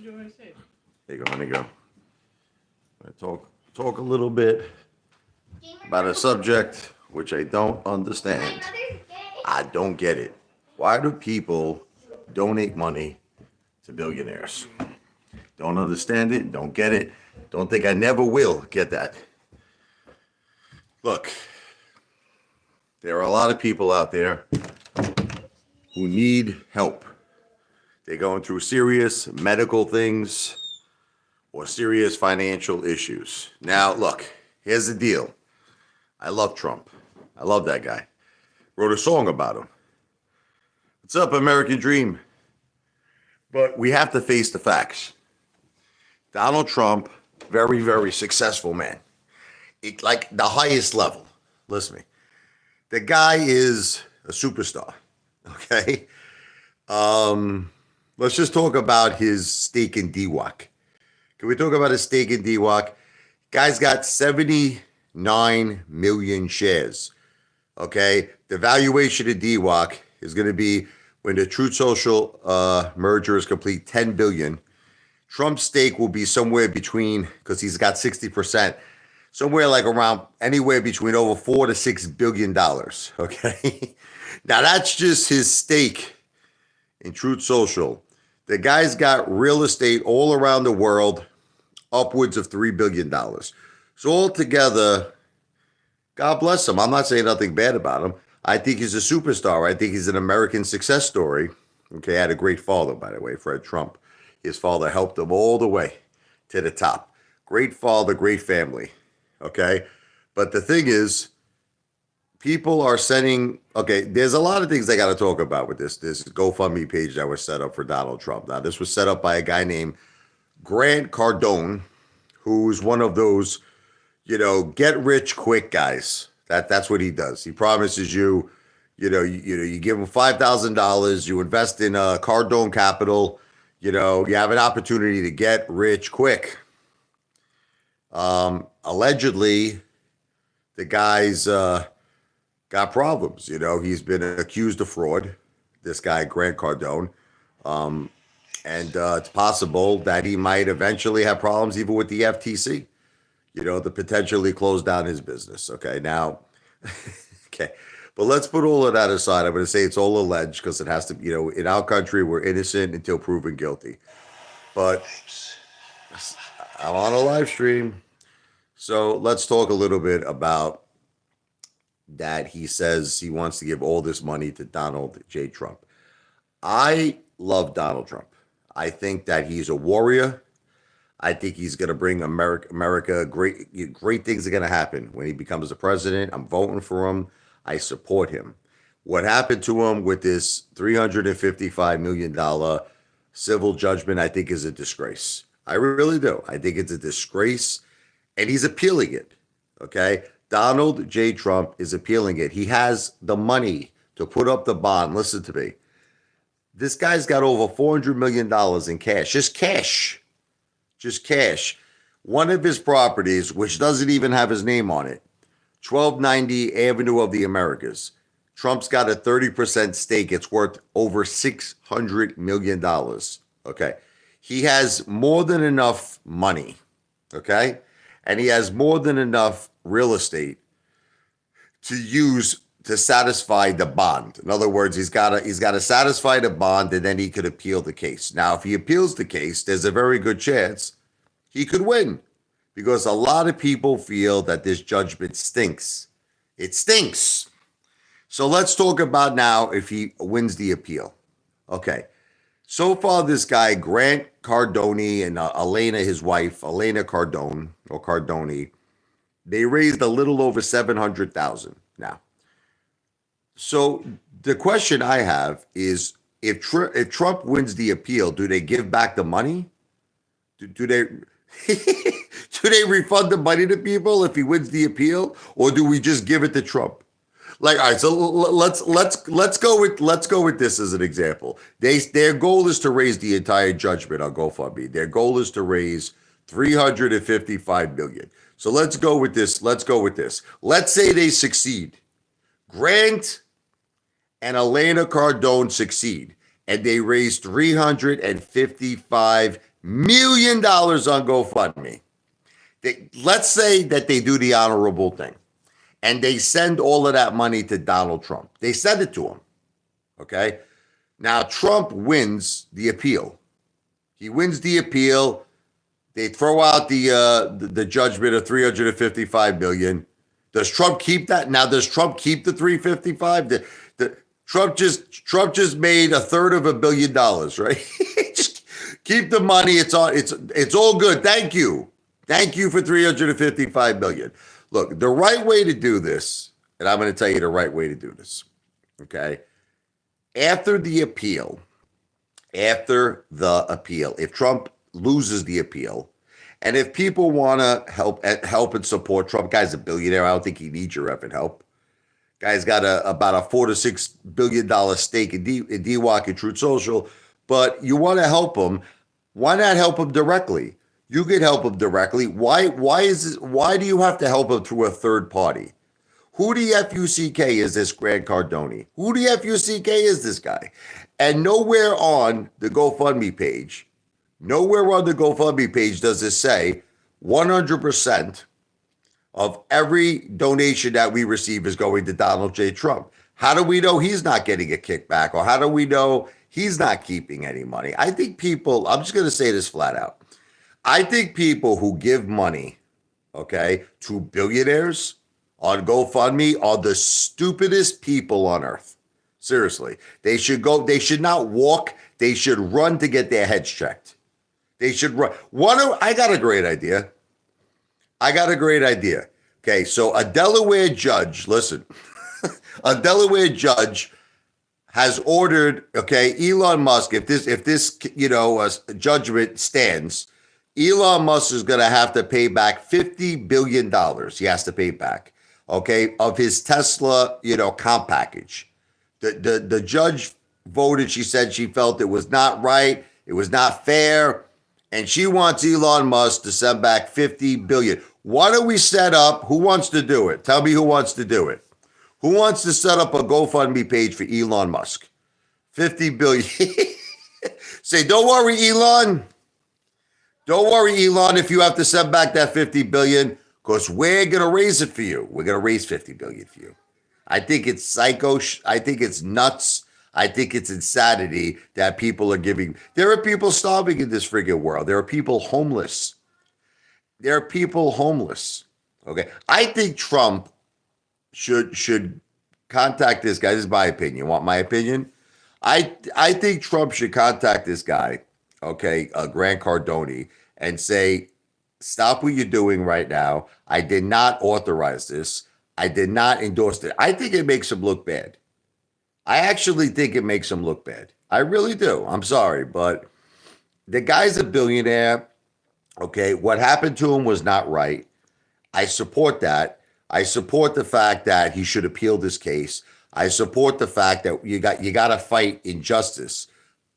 There you go, let me go. I talk a little bit about a subject which I don't understand. I don't get it. Why do people donate money to billionaires? Don't understand it, don't get it. Don't think I never will get that. Look, there are a lot of people out there who need help. They're going through serious medical things or serious financial issues. Now, look, here's the deal. I love Trump. I love that guy. Wrote a song about him. What's up, American Dream? But we have to face the facts. Donald Trump, very, very successful man. Like the highest level. Listen to me. The guy is a superstar. Okay? Let's just talk about his stake in DWAC. Can we talk about his stake in DWAC? Guy's got 79 million shares. Okay? The valuation of DWAC is going to be, when the Truth Social merger is complete, $10 billion. Trump's stake will be somewhere between, because he's got 60%, somewhere like around anywhere between over $4 to $6 billion. Okay? Now that's just his stake in Truth Social. The guy's got real estate all around the world, upwards of $3 billion. So altogether, God bless him. I'm not saying nothing bad about him. I think he's a superstar. I think he's an American success story. Okay, I had a great father, by the way, Fred Trump. His father helped him all the way to the top. Great father, great family. Okay, but the thing is, people are sending, okay, there's a lot of things I got to talk about with this GoFundMe page that was set up for Donald Trump. Now, this was set up by a guy named Grant Cardone, who's one of those, get rich quick guys. That's what he does. He promises you, you give him $5,000, you invest in Cardone Capital, you have an opportunity to get rich quick. Allegedly, the guy's got problems. He's been accused of fraud, this guy, Grant Cardone. And it's possible that he might eventually have problems even with the FTC, to potentially close down his business. Okay, now, okay. But let's put all of that aside. I'm going to say it's all alleged because it has to, in our country, we're innocent until proven guilty. But I'm on a live stream. So let's talk a little bit about that. He says he wants to give all this money to Donald J. Trump. I love Donald Trump. I think that he's a warrior. I think he's going to bring America great things are going to happen when he becomes the president. I'm voting for him. I support him. What happened to him with this $355 million civil judgment, I think, is a disgrace. I really do. I think it's a disgrace, and he's appealing it. Okay? Donald J. Trump is appealing it. He has the money to put up the bond. Listen to me. This guy's got over $400 million in cash. Just cash. Just cash. One of his properties, which doesn't even have his name on it, 1290 Avenue of the Americas. Trump's got a 30% stake. It's worth over $600 million. Okay. He has more than enough money. Okay. And he has more than enough real estate to use to satisfy the bond. In other words, he's got to satisfy the bond, and then he could appeal the case. Now, if he appeals the case, there's a very good chance he could win, because a lot of people feel that this judgment stinks. It stinks. So let's talk about now if he wins the appeal. Okay. So far, this guy, Grant Cardone, and Elena, his wife, Elena Cardone, or Cardone, they raised a little over $700,000 now. So the question I have is, if Trump wins the appeal, do they give back the money? Do they do they refund the money to people if he wins the appeal, or do we just give it to Trump? Like, all right, so let's go with this as an example. Their goal is to raise the entire judgment on GoFundMe. Their goal is to raise $355 million. So let's go with this. Let's say they succeed. Grant and Elena Cardone succeed, and they raise $355 million on GoFundMe. Let's say that they do the honorable thing and they send all of that money to Donald Trump. They send it to him. Okay. Now Trump wins the appeal. He wins the appeal. They throw out the judgment of $355 million. Does Trump keep that? Now, does Trump keep the 355? Trump just made $1/3 billion, right? Just keep the money. It's all good. Thank you for $355 million. Look, the right way to do this, and I'm going to tell you the right way to do this. Okay, after the appeal, if Trump loses the appeal, and if people want to help and support Trump, guy's a billionaire. I don't think he needs your effing help. Guy's got about a $4 to $6 billion stake in DWAC and Truth Social, but you want to help him. Why not help him directly? You could help him directly. Why do you have to help him through a third party? Who the FUCK is this Grant Cardone? Who the FUCK is this guy? And nowhere on the GoFundMe page does it say 100% of every donation that we receive is going to Donald J. Trump. How do we know he's not getting a kickback? Or how do we know he's not keeping any money? I think people, I'm just going to say this flat out. I think people who give money, okay, to billionaires on GoFundMe are the stupidest people on earth. Seriously. They should not walk. They should run to get their heads checked. They should run. I got a great idea. Okay, so a Delaware judge, listen, a Delaware judge has ordered, okay, Elon Musk, if this judgment stands, Elon Musk is going to have to pay back $50 billion. He has to pay back, okay, of his Tesla, comp package. The judge voted. She said she felt it was not right. It was not fair. And she wants Elon Musk to send back $50 billion. Why don't we set up, who wants to do it? Tell me who wants to do it. Who wants to set up a GoFundMe page for Elon Musk? $50 billion. Say, don't worry, Elon. Don't worry, Elon, if you have to send back that $50 billion, because we're going to raise it for you. We're going to raise $50 billion for you. I think it's psycho. I think it's nuts. I think it's insanity that people are giving. There are people starving in this friggin' world. There are people homeless. Okay. I think Trump should contact this guy. This is my opinion. You want my opinion? I think Trump should contact this guy, okay, Grant Cardone, and say, stop what you're doing right now. I did not authorize this. I did not endorse it. I think it makes him look bad. I actually think it makes him look bad. I really do. I'm sorry, but the guy's a billionaire. Okay, what happened to him was not right. I support that. I support the fact that he should appeal this case. I support the fact that you got to fight injustice.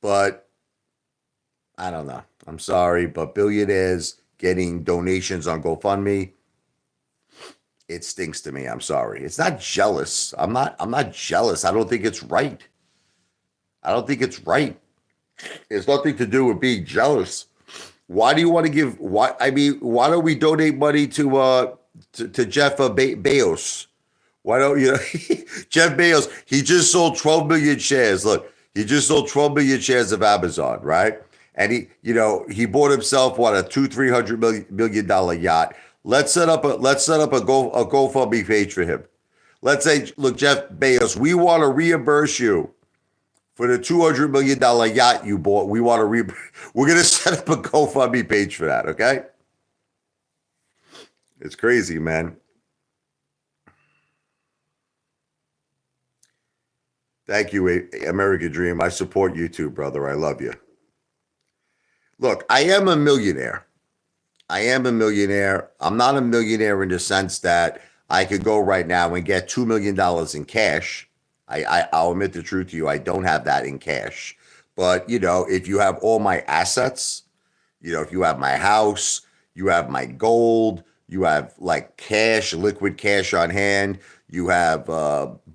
But I don't know. I'm sorry, but billionaires getting donations on GoFundMe, it stinks to me. I'm sorry. It's not jealous. I'm not jealous. I don't think it's right. It's nothing to do with being jealous. Why do you want to give? Why don't we donate money to Jeff Bezos? Why don't Jeff Bezos? He just sold 12 million shares. Look, he just sold 12 million shares of Amazon, right? And he bought himself a $200-300 million yacht. Let's set up a GoFundMe page for him. Let's say, look, Jeff Bezos, we want to reimburse you for the $200 million yacht you bought. We're going to set up a GoFundMe page for that, okay? It's crazy, man. Thank you, American Dream. I support you too, brother. I love you. Look, I am a millionaire. I'm not a millionaire in the sense that I could go right now and get $2 million in cash. I'll admit the truth to you. I don't have that in cash. But, if you have all my assets, if you have my house, you have my gold, you have like cash, liquid cash on hand, you have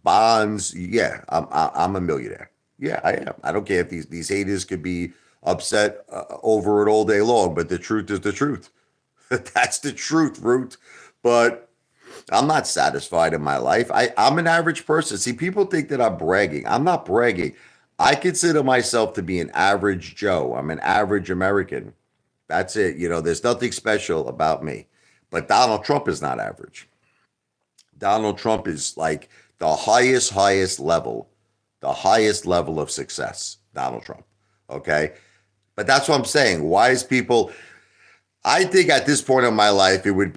bonds. Yeah, I'm a millionaire. Yeah, I am. I don't care if these haters could be upset over it all day long, but the truth is the truth. That's the truth, Root. But I'm not satisfied in my life. I'm an average person. See, people think that I'm bragging. I'm not bragging. I consider myself to be an average Joe. I'm an average American. That's it. There's nothing special about me. But Donald Trump is not average. Donald Trump is like the highest level of success. Donald Trump. Okay. But that's what I'm saying. Wise people, I think at this point in my life, it would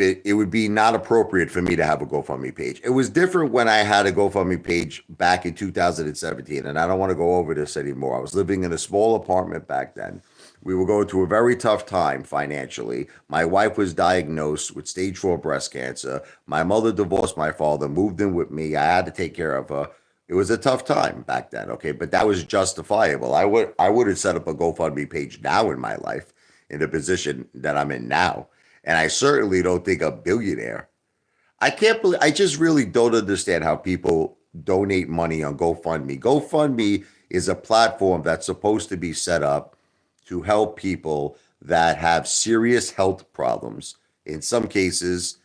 be not appropriate for me to have a GoFundMe page. It was different when I had a GoFundMe page back in 2017, and I don't want to go over this anymore. I was living in a small apartment back then. We were going through a very tough time financially. My wife was diagnosed with stage 4 breast cancer. My mother divorced my father, moved in with me. I had to take care of her. It was a tough time back then, okay, but that was justifiable. I would have set up a GoFundMe page now in my life in the position that I'm in now. And I certainly don't think a billionaire. I can't believe, I just really don't understand how people donate money on GoFundMe. GoFundMe is a platform that's supposed to be set up to help people that have serious health problems, in some cases,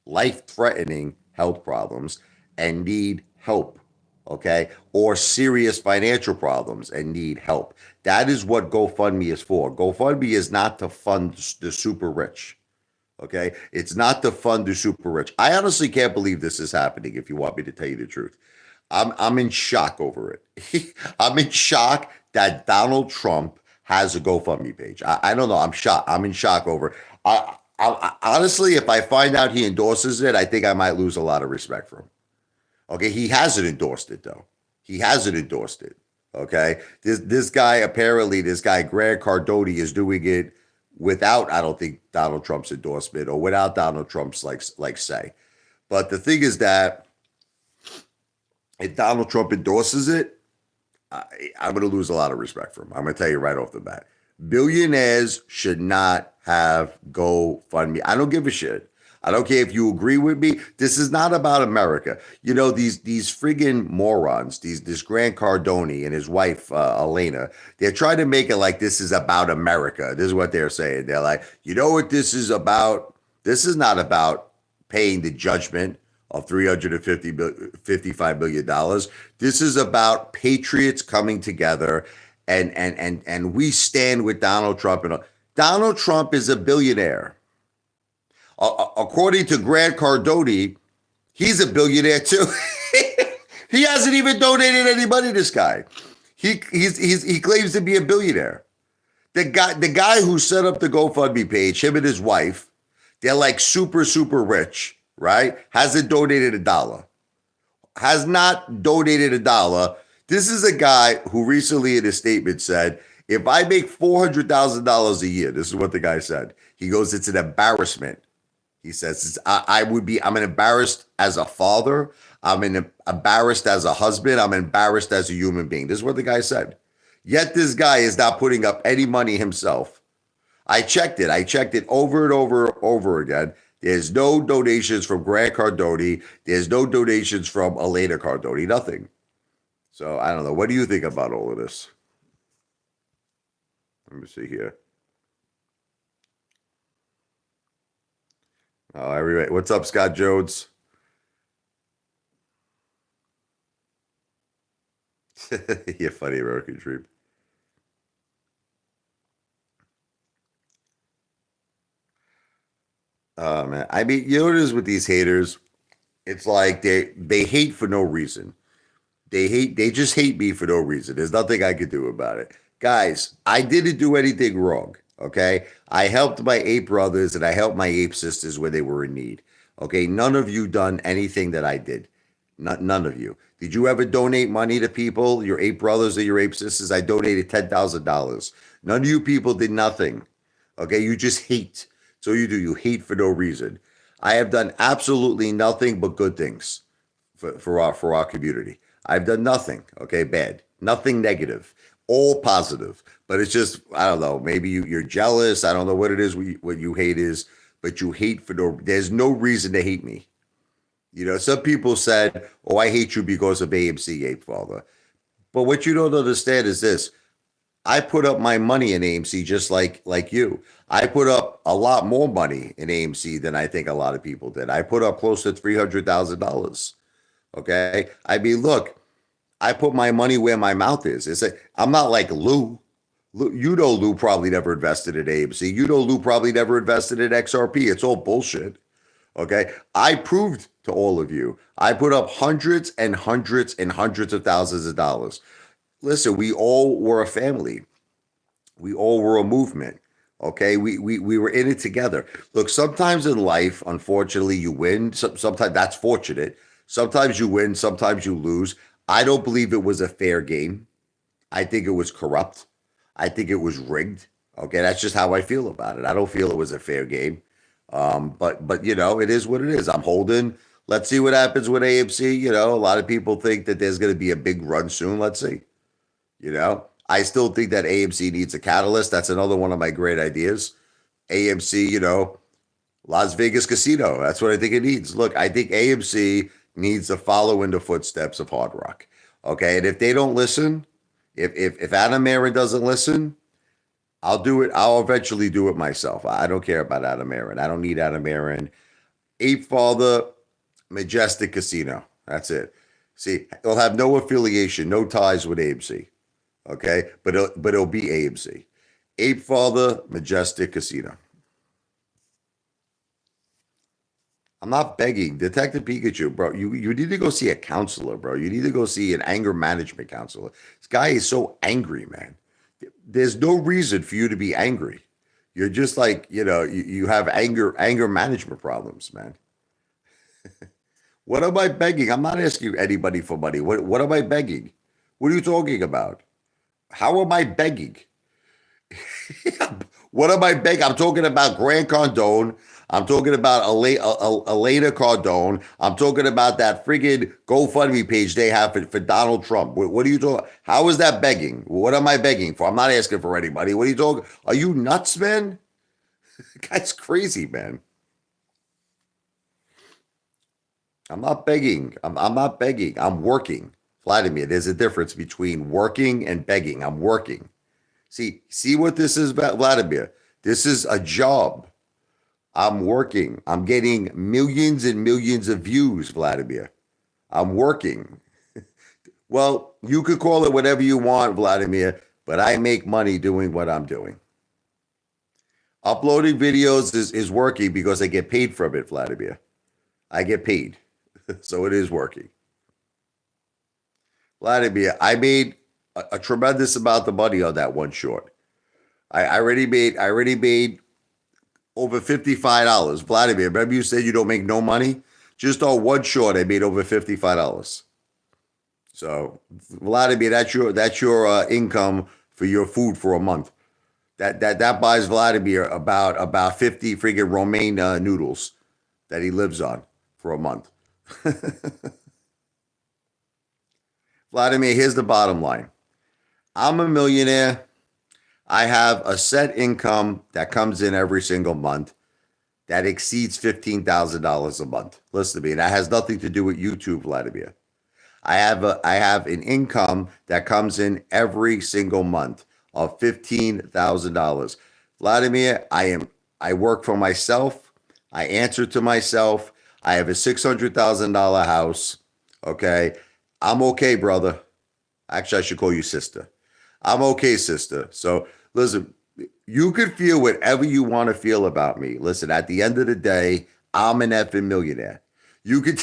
life threatening health problems, and need help. Okay. Or serious financial problems and need help. That is what GoFundMe is for. GoFundMe is not to fund the super rich. Okay. It's not to fund the super rich. I honestly can't believe this is happening, if you want me to tell you the truth. I'm in shock over it. I'm in shock that Donald Trump has a GoFundMe page. I don't know. I'm shocked. I'm in shock over it. Honestly, if I find out he endorses it, I think I might lose a lot of respect for him. Okay, he hasn't endorsed it though. He hasn't endorsed it. Okay, this guy apparently, this guy Grant Cardone is doing it without, I don't think, Donald Trump's endorsement, or without Donald Trump's like say. But the thing is that if Donald Trump endorses it, I'm going to lose a lot of respect for him. I'm going to tell you right off the bat. Billionaires should not have GoFundMe. I don't give a shit. I don't care if you agree with me. This is not about America. These friggin' morons, this Grant Cardone and his wife, Elena, they're trying to make it like this is about America. This is what they're saying. They're like, you know what this is about? This is not about paying the judgment of $355 billion. This is about patriots coming together, and we stand with Donald Trump. And Donald Trump is a billionaire. According to Grant Cardone, he's a billionaire too. He hasn't even donated any money. This guy, he claims to be a billionaire. The guy who set up the GoFundMe page, him and his wife, they're like super rich, right? Hasn't donated a dollar. Has not donated a dollar. This is a guy who recently in a statement said, if I make $400,000 a year, this is what the guy said. He goes, it's an embarrassment. He says, I'm embarrassed as a father. I'm embarrassed as a husband. I'm embarrassed as a human being. This is what the guy said. Yet this guy is not putting up any money himself. I checked it over and over again. There's no donations from Grant Cardone. There's no donations from Elena Cardone. Nothing. So I don't know. What do you think about all of this? Let me see here. Oh, everybody. What's up, Scott Jones? You're funny, American Dream. Oh man. I mean, you know what it is with these haters? It's like they hate for no reason. They just hate me for no reason. There's nothing I could do about it. Guys, I didn't do anything wrong. Okay. I helped my ape brothers and I helped my ape sisters when they were in need. Okay. None of you done anything that I did. None of you. Did you ever donate money to people, your ape brothers or your ape sisters? I donated $10,000. None of you people did nothing. Okay. You just hate. So you do. You hate for no reason. I have done absolutely nothing but good things for our community. I've done nothing, okay, bad, nothing negative, all positive. But it's just, I don't know, maybe you're jealous. I don't know what it is, what you hate is, but you hate for no, there's no reason to hate me. Some people said, oh, I hate you because of AMC, Apefather. But what you don't understand is this. I put up my money in AMC just like you. I put up a lot more money in AMC than I think a lot of people did. I put up close to $300,000. Okay. I mean, look, I put my money where my mouth is. I'm not like Lou. Lou probably never invested in AMC. Lou probably never invested in XRP. It's all bullshit. Okay. I proved to all of you, I put up hundreds and hundreds and hundreds of thousands of dollars. Listen, we all were a family. We all were a movement. Okay. We were in it together. Look, sometimes in life, unfortunately, you win. Sometimes that's fortunate. Sometimes you win. Sometimes you lose. I don't believe it was a fair game. I think it was corrupt. I think it was rigged. Okay, that's just how I feel about it. I don't feel it was a fair game. But it is what it is. I'm holding. Let's see what happens with AMC. A lot of people think that there's going to be a big run soon. Let's see. I still think that AMC needs a catalyst. That's another one of my great ideas. AMC, Las Vegas Casino. That's what I think it needs. Look, I think AMC needs to follow in the footsteps of Hard Rock. Okay, and if they don't listen, if Adam Aaron doesn't listen, I'll do it. I'll eventually do it myself. I don't care about Adam Aaron. I don't need Adam Aaron. Apefather, Majestic Casino. That's it. See, it'll have no affiliation, no ties with AMC. Okay, but it'll be AMC. Apefather, Majestic Casino. I'm not begging. Detective Pikachu, bro, you need to go see a counselor, bro. You need to go see an anger management counselor. This guy is so angry, man. There's no reason for you to be angry. You're just like, you have anger management problems, man. What am I begging? I'm not asking anybody for money. What am I begging? What are you talking about? How am I begging? What am I begging? I'm talking about Grant Cardone. I'm talking about Elena Cardone. I'm talking about that friggin' GoFundMe page they have for Donald Trump. What are you talking? How is that begging? What am I begging for? I'm not asking for anybody. What are you talking? Are you nuts, man? That's crazy, man. I'm not begging. I'm not begging. I'm working. Vladimir, there's a difference between working and begging. I'm working. See what this is about, Vladimir? This is a job. I'm working. I'm getting millions and millions of views, Vladimir. I'm working. Well, you could call it whatever you want, Vladimir, but I make money doing what I'm doing. Uploading videos is working because I get paid from it, Vladimir. I get paid. So it is working. Vladimir, I made a tremendous amount of money on that one short. I already made over $55. Vladimir, remember you said you don't make no money? Just on one short, I made over $55. So, Vladimir, that's your income for your food for a month. That buys Vladimir about 50 friggin' romaine noodles that he lives on for a month. Vladimir, here's the bottom line. I'm a millionaire. I have a set income that comes in every single month that exceeds $15,000 a month. Listen to me. That has nothing to do with YouTube, Vladimir. I have an income that comes in every single month of $15,000. Vladimir, I work for myself. I answer to myself. I have a $600,000 house. Okay. I'm okay, brother. Actually, I should call you sister. I'm okay, sister. So listen, you could feel whatever you want to feel about me. Listen, at the end of the day, I'm an effing millionaire. You could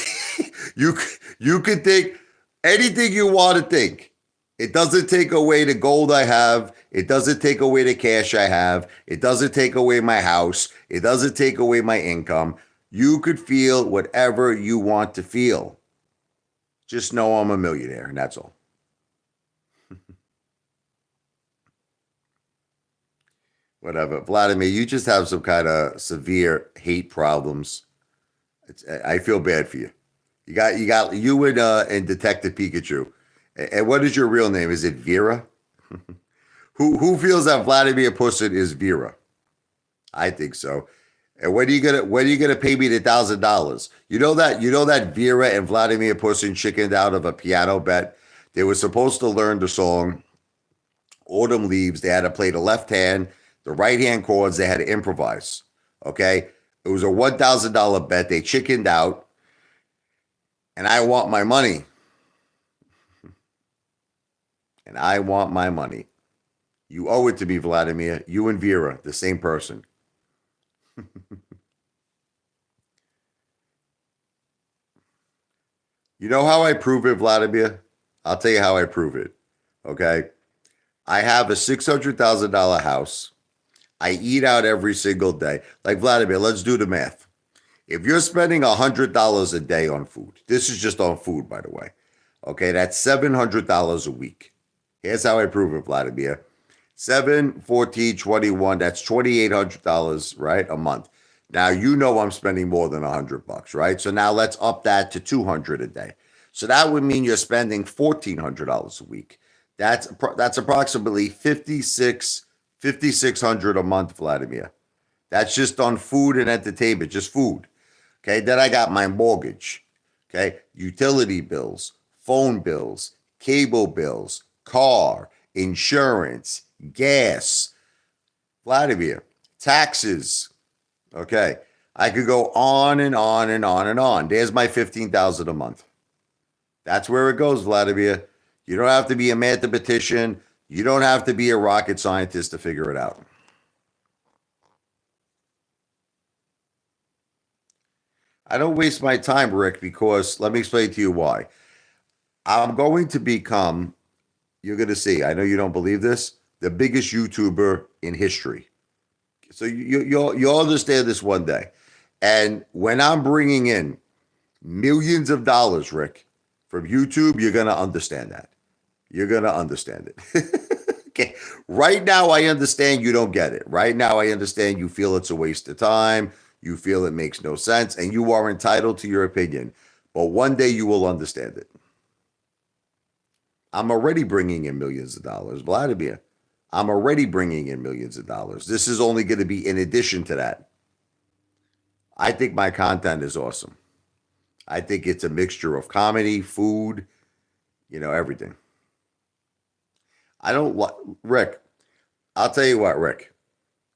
you could think anything you want to think. It doesn't take away the gold I have. It doesn't take away the cash I have. It doesn't take away my house. It doesn't take away my income. You could feel whatever you want to feel. Just know I'm a millionaire, and that's all. Whatever. Vladimir, you just have some kind of severe hate problems. I feel bad for you. You got you and Detective Pikachu. And what is your real name? Is it Vera? Who feels that Vladimir Putin is Vera? I think so. And when are you gonna pay me the $1,000? You know that Vera and Vladimir Putin chickened out of a piano bet. They were supposed to learn the song Autumn leaves. They had to play the left hand, the right hand chords. They had to improvise. Okay. It was a $1,000 bet. They chickened out, and I want my money. And I want my money. You owe it to me, Vladimir. You and Vera, the same person. You know how I prove it, Vladimir? I'll tell you how I prove it. Okay. I have a $600,000 house. I eat out every single day. Like, Vladimir, let's do the math. If you're spending $100 a day on food, this is just on food, by the way. Okay, that's $700 a week. Here's how I prove it, Vladimir. 7, 14, 21, that's $2,800, right? A month. Now, you know I'm spending more than $100, right? So now let's up that to 200 a day. So that would mean you're spending $1,400 a week. That's approximately 5,600 a month, Vladimir. That's just on food and entertainment, just food. Okay, then I got my mortgage. Okay, utility bills, phone bills, cable bills, car, insurance, gas, Vladimir, taxes. Okay, I could go on and on and on and on. There's my 15,000 a month. That's where it goes, Vladimir. You don't have to be a mathematician. You don't have to be a rocket scientist to figure it out. I don't waste my time, Rick, because let me explain to you why. I'm going to become, you're going to see, I know you don't believe this, the biggest YouTuber in history. So you'll understand this one day. And when I'm bringing in millions of dollars, Rick, from YouTube, you're going to understand that. You're going to understand it. Okay. Right now, I understand you don't get it. Right now, I understand you feel it's a waste of time. You feel it makes no sense, and you are entitled to your opinion. But one day you will understand it. I'm already bringing in millions of dollars, Vladimir. I'm already bringing in millions of dollars. This is only going to be in addition to that. I think my content is awesome. I think it's a mixture of comedy, food, everything. I don't like Rick. I'll tell you what, Rick.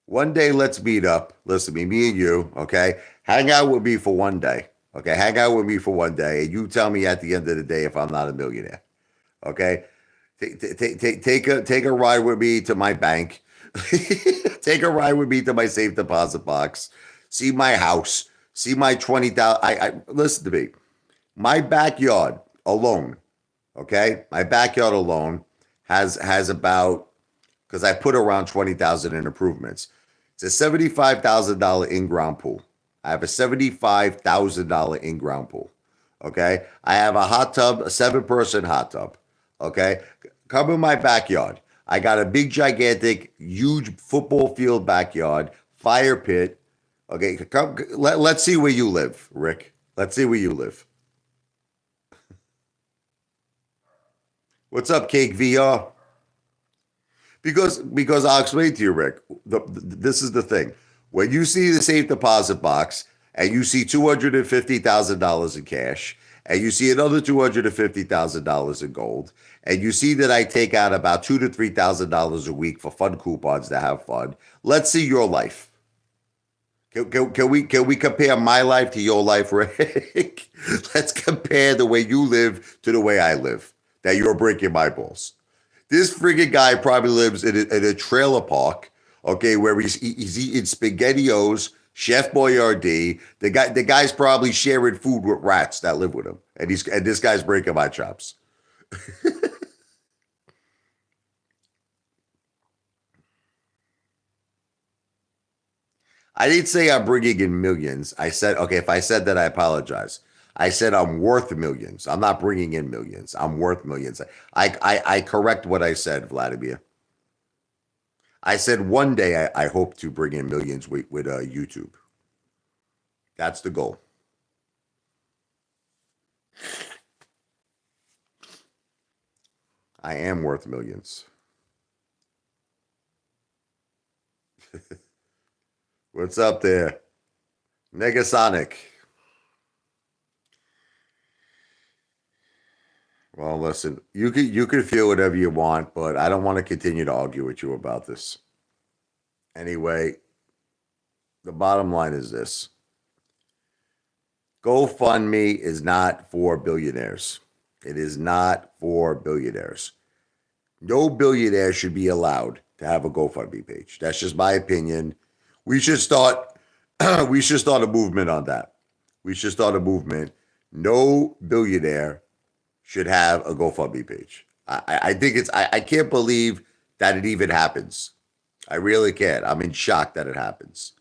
One day, let's meet up. Listen to me and you, okay? Hang out with me for one day, okay? Hang out with me for one day, and you tell me at the end of the day if I'm not a millionaire, okay? Take a ride with me to my bank. Take a ride with me to my safe deposit box. See my house. See my 20,000. Listen to me. My backyard alone, okay? My backyard alone has about, because I put around 20,000 in improvements. It's a $75,000 in-ground pool. I have a $75,000 in-ground pool. Okay. I have a hot tub, a 7-person hot tub. Okay. Come in my backyard. I got a big, gigantic, huge football field backyard, fire pit. Okay. Let's see where you live, Rick. Let's see where you live. What's up, Cake VR? Because I'll explain to you, Rick. This is the thing. When you see the safe deposit box and you see $250,000 in cash, and you see another $250,000 in gold, and you see that I take out about $2,000 to $3,000 a week for fun coupons to have fun, let's see your life. Can we compare my life to your life, Rick? Let's compare the way you live to the way I live. That you're breaking my balls. This friggin' guy probably lives in a trailer park, okay, where he's eating SpaghettiOs, Chef Boyardee. The guy's probably sharing food with rats that live with him, and this guy's breaking my chops. I didn't say I'm bringing in millions. I said, okay, if I said that, I apologize. I said I'm worth millions. I'm not bringing in millions. I'm worth millions. I correct what I said, Vladimir. I said one day I hope to bring in millions with YouTube. That's the goal. I am worth millions. What's up there? Negasonic. Well, listen, you could feel whatever you want, but I don't want to continue to argue with you about this. Anyway, the bottom line is this: GoFundMe is not for billionaires. It is not for billionaires. No billionaire should be allowed to have a GoFundMe page. That's just my opinion. We should start. We should start a movement on that. We should start a movement. No billionaire should have a GoFundMe page. I think it's. I can't believe that it even happens. I really can't. I'm in shock that it happens.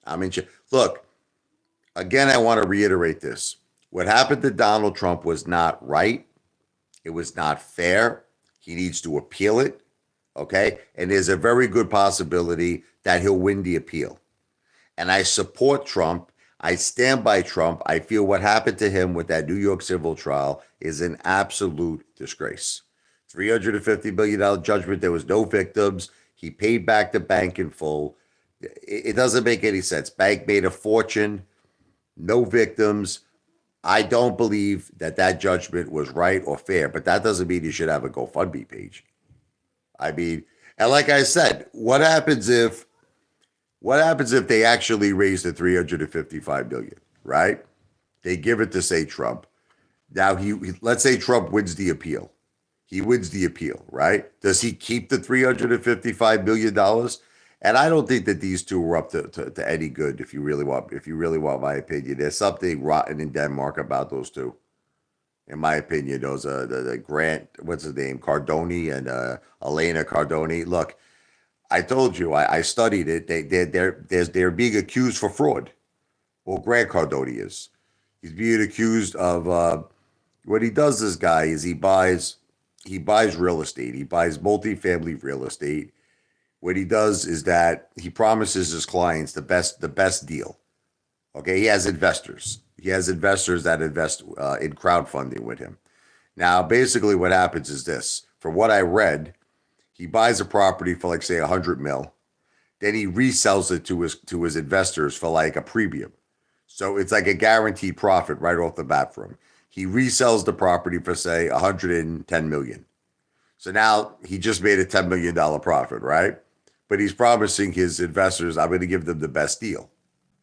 I'm in shock. Look, again, I want to reiterate this. What happened to Donald Trump was not right. It was not fair. He needs to appeal it. Okay. And there's a very good possibility that he'll win the appeal. And I support Trump. I stand by Trump. I feel what happened to him with that New York civil trial is an absolute disgrace. $350 billion judgment. There was no victims. He paid back the bank in full. It doesn't make any sense. Bank made a fortune. No victims. I don't believe that that judgment was right or fair, but that doesn't mean you should have a GoFundMe page. I mean, and like I said, what happens if they actually raise the 355 billion, right? They give it to say Trump. Now let's say Trump wins the appeal. He wins the appeal, right? Does he keep the $355 billion? And I don't think that these two are up to any good. If you really want my opinion, there's something rotten in Denmark about those two. In my opinion, those the Grant, what's his name, Cardone and Elena Cardone. Look, I told you I studied it. They're being accused for fraud. Well, Grant Cardone is. He's being accused of what he does. This guy is he buys real estate. He buys multifamily real estate. What he does is that he promises his clients the best deal. Okay, he has investors. He has investors that invest in crowdfunding with him. Now, basically, what happens is this: from what I read, he buys a property for like say 100 mil, then he resells it to his investors for like a premium. So it's like a guaranteed profit right off the bat for him. He resells the property for say 110 million. So now he just made a $10 million profit, right? But he's promising his investors, I'm going to give them the best deal.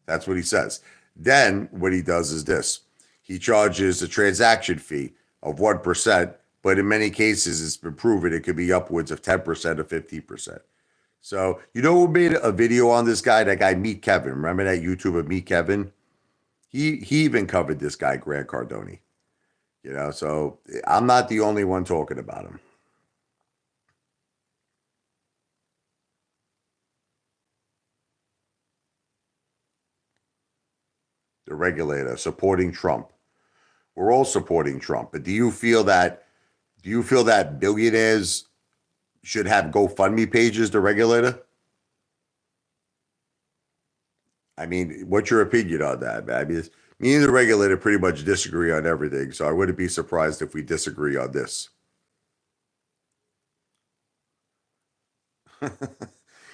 That's what he says. Then what he does is this: he charges a transaction fee of 1%, but in many cases, it's been proven it could be upwards of 10% or 15%. So, you know who made a video on this guy? That guy, Meet Kevin. Remember that YouTuber, Meet Kevin? He even covered this guy, Grant Cardone. So I'm not the only one talking about him. The regulator supporting Trump. We're all supporting Trump, but do you feel that billionaires should have GoFundMe pages? The regulator. I mean, what's your opinion on that, man? I mean, me and the regulator pretty much disagree on everything, so I wouldn't be surprised if we disagree on this.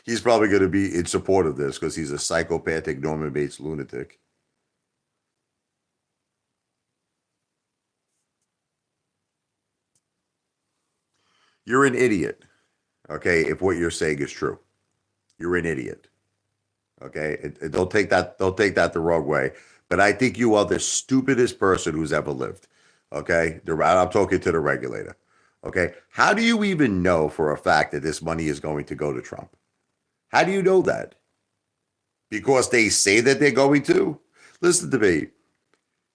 He's probably going to be in support of this because he's a psychopathic Norman Bates lunatic. You're an idiot, okay? If what you're saying is true, you're an idiot, okay? Don't take that the wrong way, but I think you are the stupidest person who's ever lived, okay? I'm talking to the regulator, okay? How do you even know for a fact that this money is going to go to Trump? How do you know that? Because they say that they're going to? Listen to me.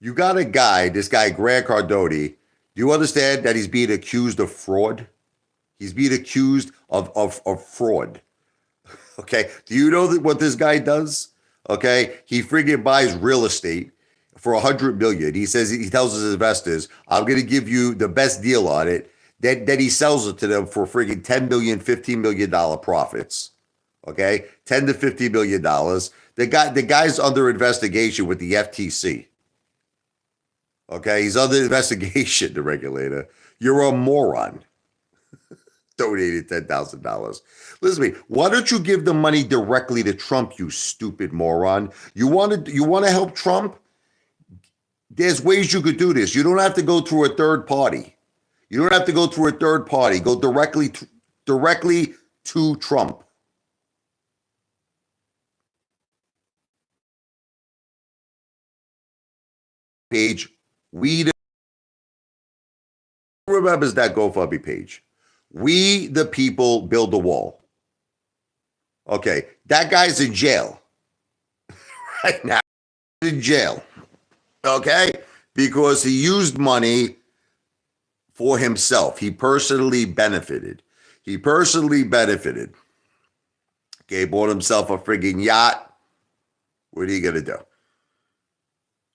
You got a guy, this guy, Grant Cardone. Do you understand that he's being accused of fraud? He's being accused of fraud. Okay. Do you know what this guy does? Okay. He friggin' buys real estate for 100 million. He tells his investors, I'm going to give you the best deal on it. Then he sells it to them for friggin' 10 million, $15 million profits. Okay. 10 to $50 million. The guy's under investigation with the FTC. Okay. He's under investigation, the regulator. You're a moron. Donated $10,000. Listen to me. Why don't you give the money directly to Trump, you stupid moron? You want to help Trump? There's ways you could do this. You don't have to go through a third party. You don't have to go through a third party. Go directly to Trump. Page. We remembers that GoFundMe page. We the people build the wall. Okay, that guy's in jail right now. He's in jail. Okay, because he used money for himself. He personally benefited. He personally benefited. Okay, bought himself a friggin' yacht. What are you gonna do?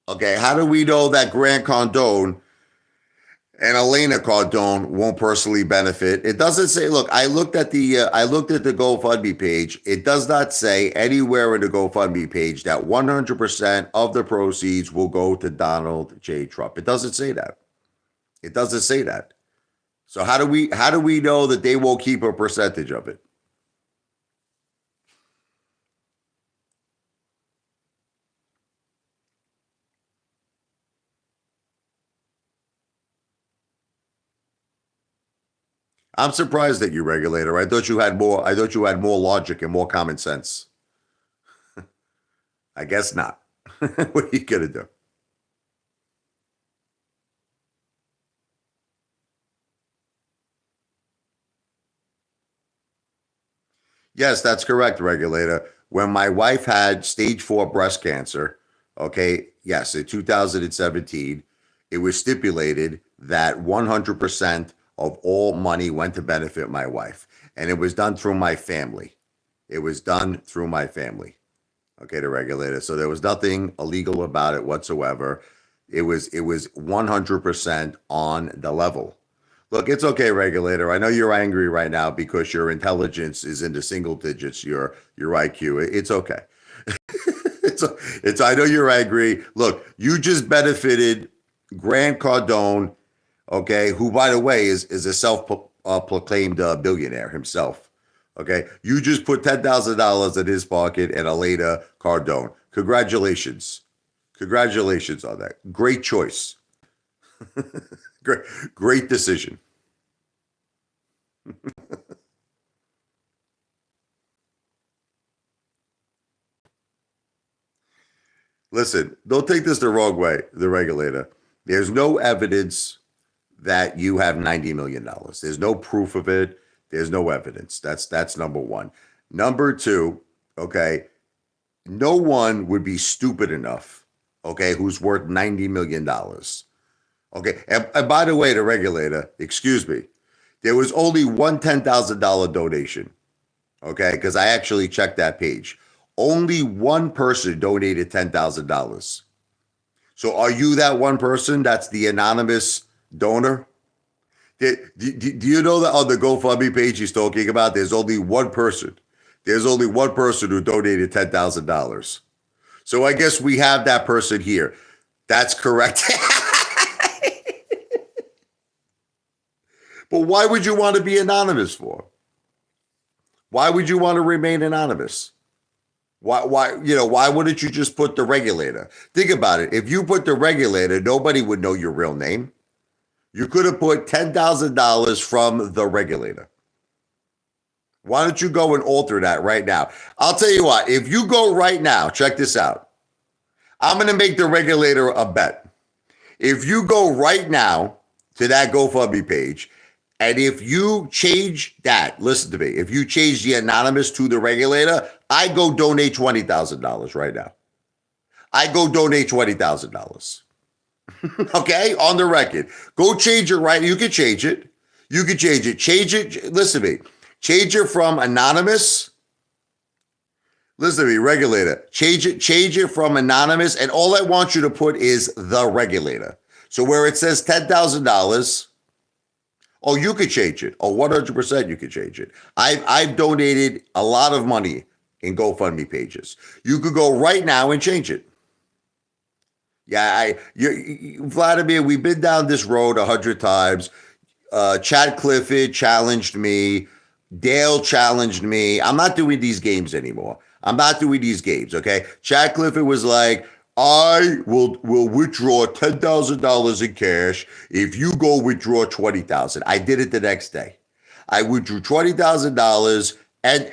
Okay, how do we know that Grant Cardone and Elena Cardone won't personally benefit? It doesn't say. Look, I looked at the GoFundMe page. It does not say anywhere in the GoFundMe page that 100% of the proceeds will go to Donald J. Trump. It doesn't say that. It doesn't say that. So how do we know that they won't keep a percentage of it? I'm surprised at you, regulator. I thought you had more. I thought you had more logic and more common sense. I guess not. What are you gonna do? Yes, that's correct, regulator. When my wife had stage 4 breast cancer, okay, yes, in 2017, it was stipulated that 100% of all money went to benefit my wife. And it was done through my family. It was done through my family. Okay, the regulator. So there was nothing illegal about it whatsoever. It was 100% on the level. Look, it's okay, regulator. I know you're angry right now because your intelligence is in the single digits, your IQ. It's okay. it's I know you're angry. Look, you just benefited Grant Cardone, okay, who by the way is a self-proclaimed billionaire himself. Okay, you just put $10,000 in his pocket and Elena Cardone. Congratulations. Congratulations on that. Great choice. Great decision. Listen, don't take this the wrong way, the regulator. There's no evidence that you have $90 million. There's no proof of it. There's no evidence. That's number one. Number two, okay, no one would be stupid enough, okay, who's worth $90 million. Okay. And by the way, the regulator, excuse me, there was only one $10,000 donation. Okay. Because I actually checked that page. Only one person donated $10,000. So are you that one person? That's the anonymous donor? Do you know that on the GoFundMe page he's talking about, there's only one person. There's only one person who donated $10,000. So I guess we have that person here. That's correct. But why would you want to be anonymous for? Why would you want to remain anonymous? Why wouldn't you just put the regulator? Think about it. If you put the regulator, nobody would know your real name. You could have put $10,000 from the regulator. Why don't you go and alter that right now? I'll tell you what, if you go right now, check this out. I'm going to make the regulator a bet. If you go right now to that GoFundMe page, and if you change that, listen to me, if you change the anonymous to the regulator, I go donate $20,000 right now. I go donate $20,000. Okay, on the record. Go change it right. You can change it. You can change it. Change it. Listen to me. Change it from anonymous. Listen to me, regulator. Change it from anonymous. And all I want you to put is the regulator. So where it says $10,000, oh, you could change it. Oh, 100% you could change it. I've donated a lot of money in GoFundMe pages. You could go right now and change it. Yeah, Vladimir, we've been down this road 100 times. Chad Clifford challenged me. Dale challenged me. I'm not doing these games anymore. I'm not doing these games, okay? Chad Clifford was like, I will withdraw $10,000 in cash if you go withdraw 20,000. I did it the next day. I withdrew $20,000 and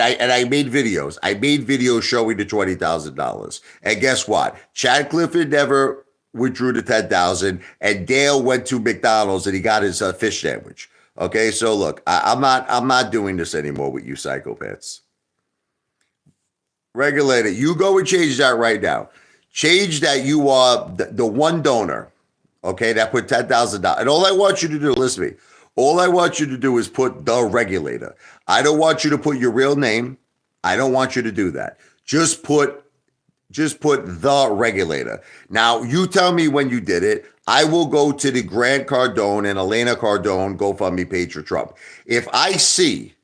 I made videos. I made videos showing the $20,000. And guess what? Chad Clifford never withdrew the 10,000, and Dale went to McDonald's and he got his fish sandwich. Okay, so look, I'm not doing this anymore with you psychopaths. Regulator, you go and change that right now. Change that you are the one donor, okay, that put $10,000. And all I want you to do, listen to me, all I want you to do is put the regulator. I don't want you to put your real name. I don't want you to do that. Just put the regulator. Now, you tell me when you did it. I will go to the Grant Cardone and Elena Cardone GoFundMe page for Trump. If I see,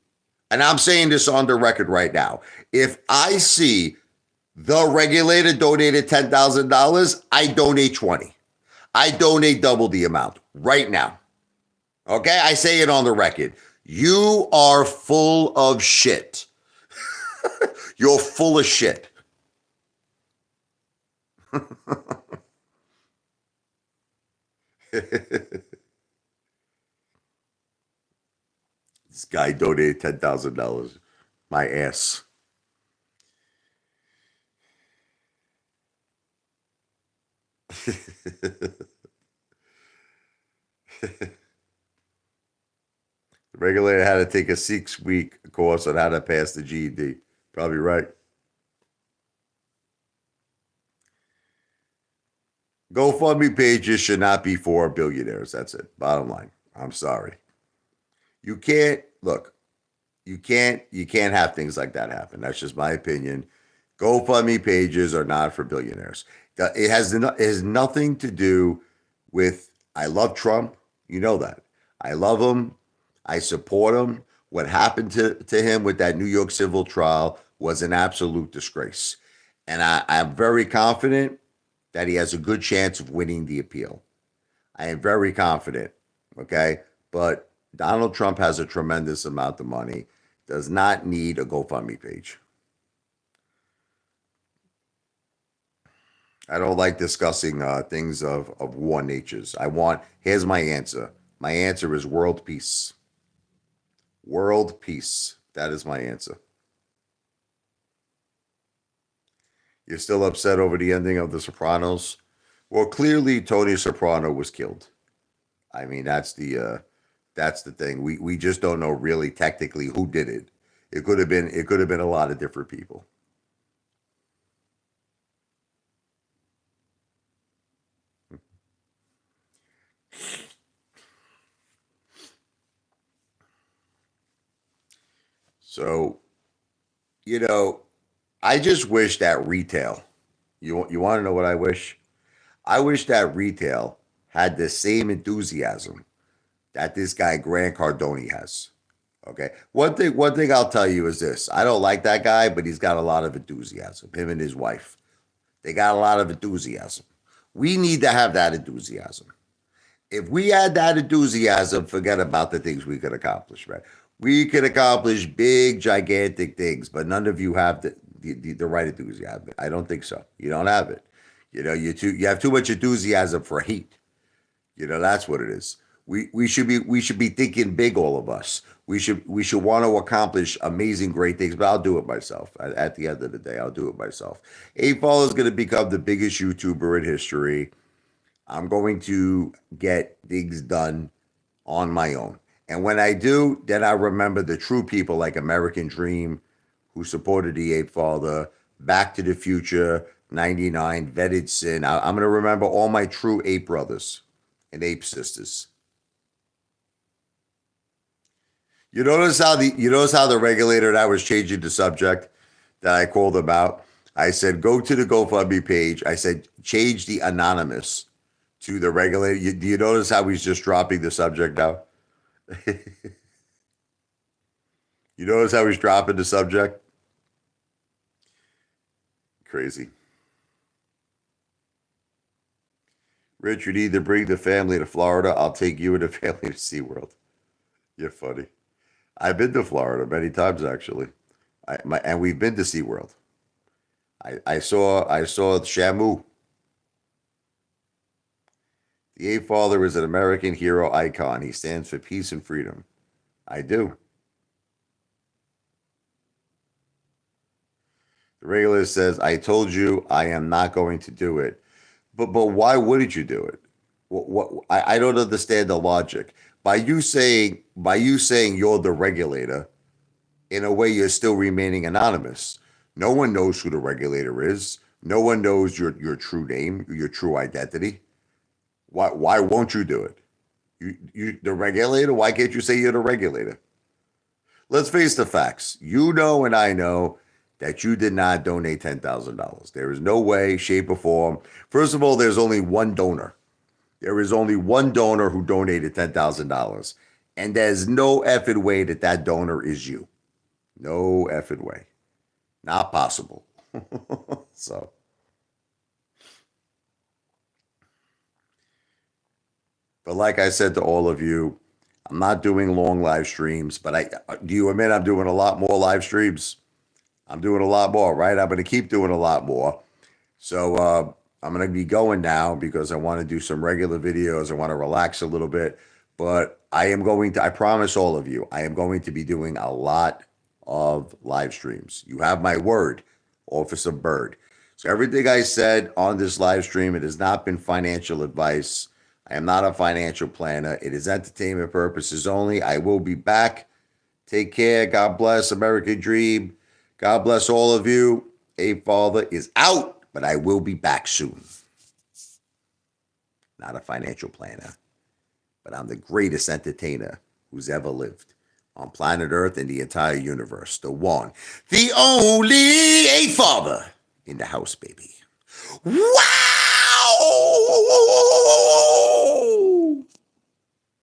and I'm saying this on the record right now, if I see the regulator donated $10,000, I donate 20. I donate double the amount right now. Okay, I say it on the record. You are full of shit. You're full of shit. This guy donated $10,000. My ass. The regulator had to take a 6-week course on how to pass the GED. Probably right. GoFundMe pages should not be for billionaires. That's it. Bottom line. I'm sorry. You can't look. You can't have things like that happen. That's just my opinion. GoFundMe pages are not for billionaires. It has nothing to do with I love Trump. You know that. I love him. I support him. What happened to him with that New York civil trial was an absolute disgrace. And I'm very confident that he has a good chance of winning the appeal. I am very confident. Okay. But Donald Trump has a tremendous amount of money, does not need a GoFundMe page. I don't like discussing things of war natures. Here's my answer. My answer is world peace. World peace. That is my answer. You're still upset over the ending of The Sopranos? Well, clearly Tony Soprano was killed. I mean, that's the thing. We just don't know really technically who did it. It could have been a lot of different people. So, I just wish that retail. You want to know what I wish? I wish that retail had the same enthusiasm that this guy Grant Cardone has. Okay. One thing I'll tell you is this. I don't like that guy, but he's got a lot of enthusiasm. Him and his wife. They got a lot of enthusiasm. We need to have that enthusiasm. If we had that enthusiasm, forget about the things we could accomplish, right? We could accomplish big, gigantic things, but none of you have the right enthusiasm. I don't think so. You don't have it. You have too much enthusiasm for hate. That's what it is. We should be thinking big, all of us. We should want to accomplish amazing, great things. But I'll do it myself. At the end of the day, I'll do it myself. Apefather is going to become the biggest YouTuber in history. I'm going to get things done on my own. And when I do, then I remember the true people like American Dream, who supported the Apefather, Back to the Future, 99, Vetted Sin. I'm going to remember all my true ape brothers and ape sisters. You notice how the regulator and I was changing the subject that I called him out? I said, go to the GoFundMe page. I said, change the anonymous to the regulator. Do you notice how he's just dropping the subject now? You notice how he's dropping the subject? Crazy. Rich, you need to bring the family to Florida. I'll take you and the family to SeaWorld. You're funny. I've been to Florida many times, actually. And we've been to SeaWorld. I saw Shamu. The Apefather is an American hero icon. He stands for peace and freedom. I do. The regular says, I told you I am not going to do it. But why wouldn't you do it? I don't understand the logic. By you saying you're the regulator, in a way you're still remaining anonymous. No one knows who the regulator is. No one knows your true name, your true identity. Why won't you do it? You the regulator? Why can't you say you're the regulator? Let's face the facts. You know and I know that you did not donate $10,000. There is no way, shape, or form. First of all, there's only one donor. There is only one donor who donated $10,000. And there's no effing way that that donor is you. No effing way. Not possible. So, but like I said to all of you, I'm not doing long live streams, but do you admit I'm doing a lot more live streams? I'm doing a lot more, right? I'm going to keep doing a lot more. So I'm going to be going now because I want to do some regular videos. I want to relax a little bit. But I promise all of you, I am going to be doing a lot of live streams. You have my word, Officer Bird. So everything I said on this live stream, it has not been financial advice. I am not a financial planner. It is entertainment purposes only. I will be back. Take care. God bless. American Dream. God bless all of you. Apefather is out, but I will be back soon. Not a financial planner, but I'm the greatest entertainer who's ever lived on planet Earth and the entire universe. The one, the only Apefather in the house, baby. Wow!